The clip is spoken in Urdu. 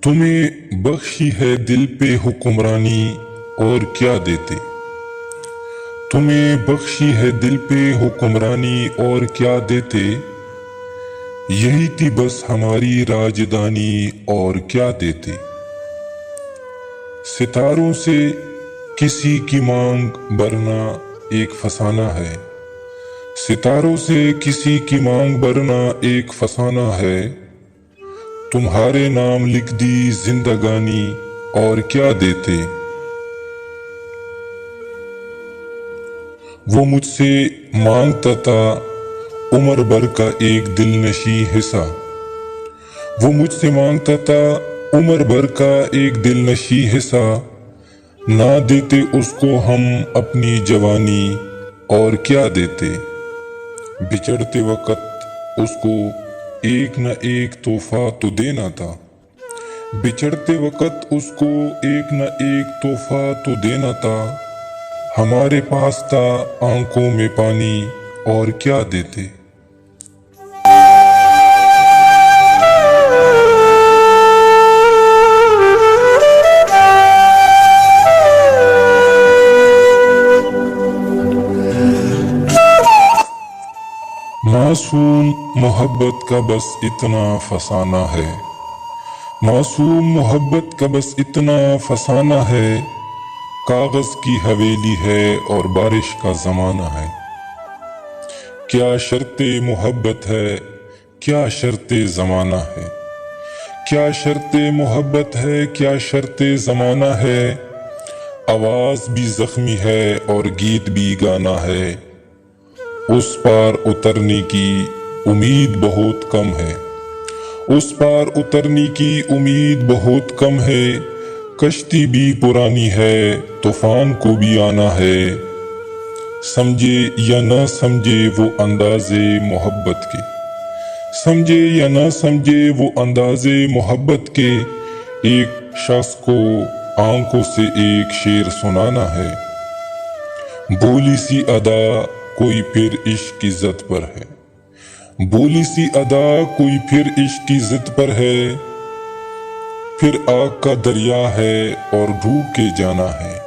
تمہیں بخشی ہے دل پہ حکمرانی اور کیا دیتے؟ تمہیں بخشی ہے دل پہ حکمرانی اور کیا دیتے؟ یہی تھی بس ہماری راجدانی اور کیا دیتے؟ ستاروں سے کسی کی مانگ بھرنا ایک فسانہ ہے، ستاروں سے کسی کی مانگ بھرنا ایک فسانہ ہے، تمہارے نام لکھ دی زندگانی اور کیا دیتے؟ وہ مجھ سے مانگتا تھا عمر بھر کا ایک دل نشیں حصہ، وہ مجھ سے مانگتا تھا عمر بھر کا ایک دل نشیں حصہ، نہ دیتے اس کو ہم اپنی جوانی اور کیا دیتے؟ بچھڑتے وقت اس کو ایک نہ ایک تحفہ تو دینا تھا، بچھڑتے وقت اس کو ایک نہ ایک تحفہ تو دینا تھا، ہمارے پاس تھا آنکھوں میں پانی اور کیا دیتے؟ معصوم محبت کا بس اتنا فسانہ ہے، معصوم محبت کا بس اتنا فسانہ ہے، کاغذ کی حویلی ہے اور بارش کا زمانہ ہے، کیا شرط محبت ہے کیا شرط زمانہ ہے، کیا شرط محبت ہے کیا شرط زمانہ ہے، آواز بھی زخمی ہے اور گیت بھی گانا ہے، اس پار اترنے کی امید بہت کم ہے، اس پار اترنے کی امید بہت کم ہے، کشتی بھی پرانی ہے طوفان کو بھی آنا ہے، سمجھے یا نہ سمجھے وہ انداز محبت کے، سمجھے یا نہ سمجھے وہ انداز محبت کے، ایک شخص کو آنکھوں سے ایک شعر سنانا ہے، بولی سی ادا کوئی پھر عشق کی ضد پر ہے، بولی سی ادا کوئی پھر عشق کی ضد پر ہے، پھر آگ کا دریا ہے اور ڈوب کے جانا ہے۔